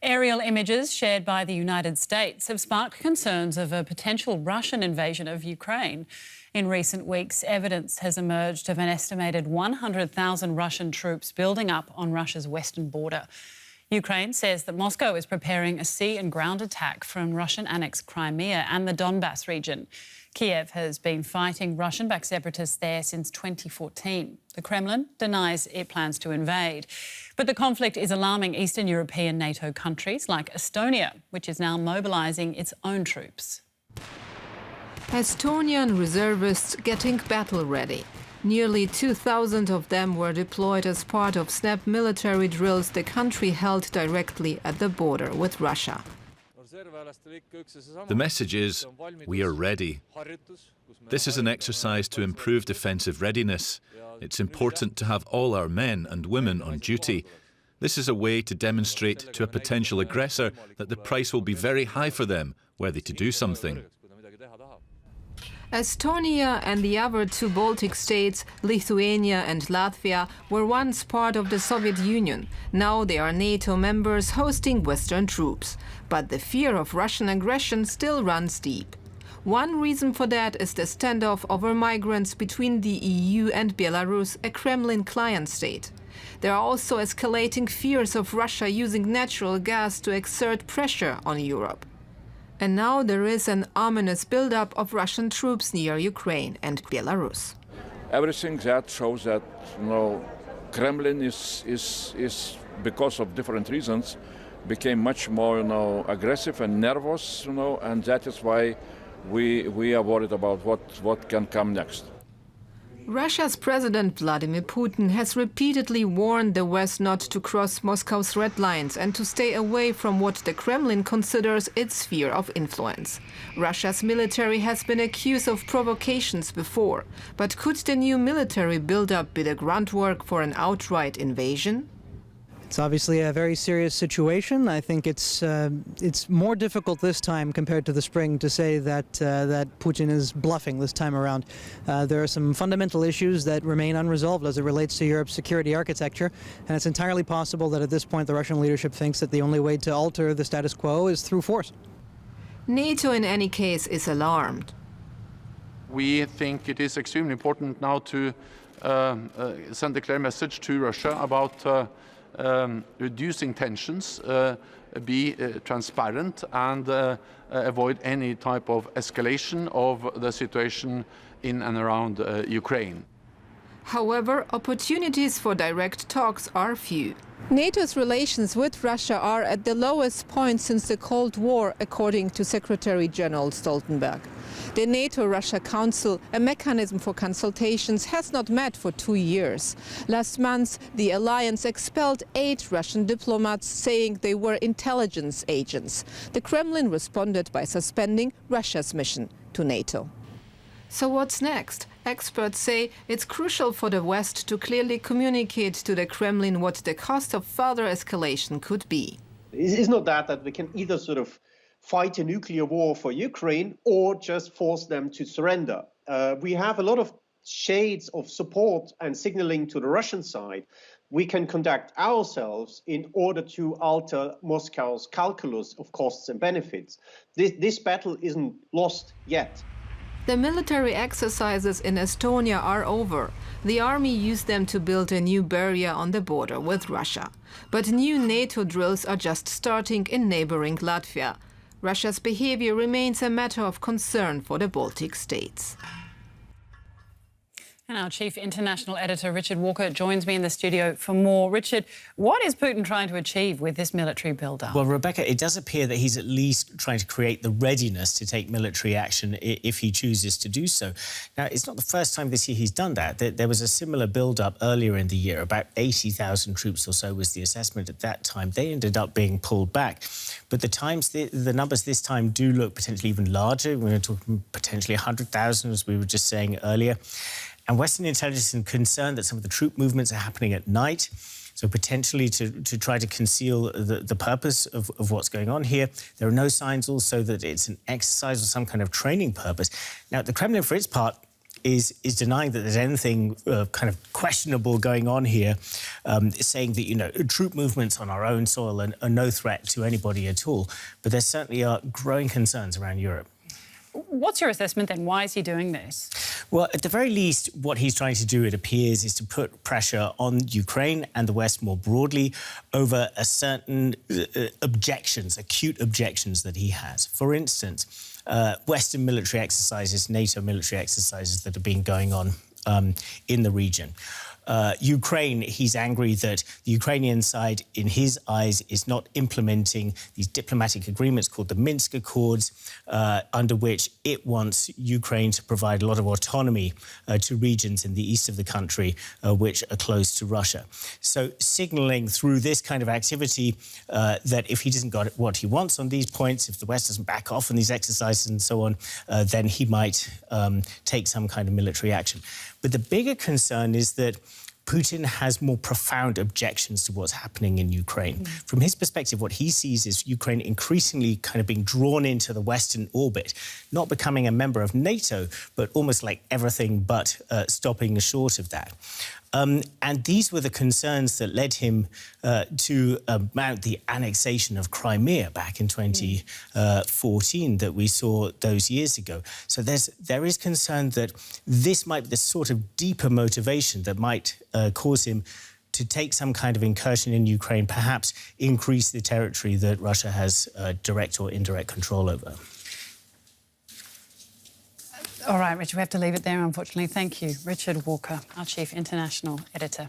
Aerial images shared by the United States have sparked concerns of a potential Russian invasion of Ukraine. In recent weeks, evidence has emerged of an estimated 100,000 Russian troops building up on Russia's western border. Ukraine says that Moscow is preparing a sea and ground attack from Russian-annexed Crimea and the Donbass region. Kiev has been fighting Russian-backed separatists there since 2014. The Kremlin denies it plans to invade. But the conflict is alarming Eastern European NATO countries like Estonia, which is now mobilising its own troops. Estonian reservists getting battle-ready. Nearly 2,000 of them were deployed as part of snap military drills the country held directly at the border with Russia. The message is, we are ready. This is an exercise to improve defensive readiness. It's important to have all our men and women on duty. This is a way to demonstrate to a potential aggressor that the price will be very high for them, were they to do something. Estonia and the other two Baltic states, Lithuania and Latvia, were once part of the Soviet Union. Now they are NATO members hosting Western troops. But the fear of Russian aggression still runs deep. One reason for that is the standoff over migrants between the EU and Belarus, a Kremlin client state. There are also escalating fears of Russia using natural gas to exert pressure on Europe. And now there is an ominous buildup of Russian troops near Ukraine and Belarus. Everything that shows that, Kremlin is because of different reasons, became much more, aggressive and nervous, and that is why we are worried about what can come next. Russia's President Vladimir Putin has repeatedly warned the West not to cross Moscow's red lines and to stay away from what the Kremlin considers its sphere of influence. Russia's military has been accused of provocations before, but could the new military build-up be the groundwork for an outright invasion? It's obviously a very serious situation. I think it's more difficult this time compared to the spring to say that Putin is bluffing this time around. There are some fundamental issues that remain unresolved as it relates to Europe's security architecture, and it's entirely possible that at this point the Russian leadership thinks that the only way to alter the status quo is through force. NATO, in any case, is alarmed. We think it is extremely important now to send a clear message to Russia about reducing tensions, be transparent and avoid any type of escalation of the situation in and around Ukraine. However, opportunities for direct talks are few. NATO's relations with Russia are at the lowest point since the Cold War, according to Secretary General Stoltenberg. The NATO-Russia Council, a mechanism for consultations, has not met for 2 years. Last month, the alliance expelled 8 Russian diplomats, saying they were intelligence agents. The Kremlin responded by suspending Russia's mission to NATO. So what's next? Experts say it's crucial for the West to clearly communicate to the Kremlin what the cost of further escalation could be. It's not that we can either sort of fight a nuclear war for Ukraine or just force them to surrender. We have a lot of shades of support and signaling to the Russian side. We can conduct ourselves in order to alter Moscow's calculus of costs and benefits. This battle isn't lost yet. The military exercises in Estonia are over. The army used them to build a new barrier on the border with Russia. But new NATO drills are just starting in neighboring Latvia. Russia's behavior remains a matter of concern for the Baltic states. And our chief international editor, Richard Walker, joins me in the studio for more. Richard, what is Putin trying to achieve with this military build-up? Well, Rebecca, it does appear that he's at least trying to create the readiness to take military action if he chooses to do so. Now, it's not the first time this year he's done that. There was a similar build-up earlier in the year. About 80,000 troops or so was the assessment at that time. They ended up being pulled back. But the numbers this time do look potentially even larger. We're talking potentially 100,000, as we were just saying earlier. And Western intelligence is concerned that some of the troop movements are happening at night, so potentially to try to conceal the purpose of what's going on here. There are no signs also that it's an exercise or some kind of training purpose. Now, the Kremlin, for its part, is denying that there's anything kind of questionable going on here, saying that, you know, troop movements on our own soil are no threat to anybody at all. But there certainly are growing concerns around Europe. What's your assessment then? Why is he doing this? Well, at the very least, what he's trying to do, it appears, is to put pressure on Ukraine and the West more broadly over a certain objections, acute objections that he has. For instance, Western military exercises, NATO military exercises that have been going on in the region. Ukraine, he's angry that the Ukrainian side, in his eyes, is not implementing these diplomatic agreements called the Minsk Accords, under which it wants Ukraine to provide a lot of autonomy to regions in the east of the country which are close to Russia. So signalling through this kind of activity that if he doesn't got what he wants on these points, if the West doesn't back off on these exercises and so on, then he might take some kind of military action. But the bigger concern is that Putin has more profound objections to what's happening in Ukraine. From his perspective, what he sees is Ukraine increasingly kind of being drawn into the Western orbit, not becoming a member of NATO, but almost like everything but stopping short of that. And these were the concerns that led him to mount the annexation of Crimea back in 2014 that we saw those years ago. So there is concern that this might be the sort of deeper motivation that might cause him to take some kind of incursion in Ukraine, perhaps increase the territory that Russia has direct or indirect control over. All right, Richard, we have to leave it there, unfortunately. Thank you. Richard Walker, our Chief International Editor.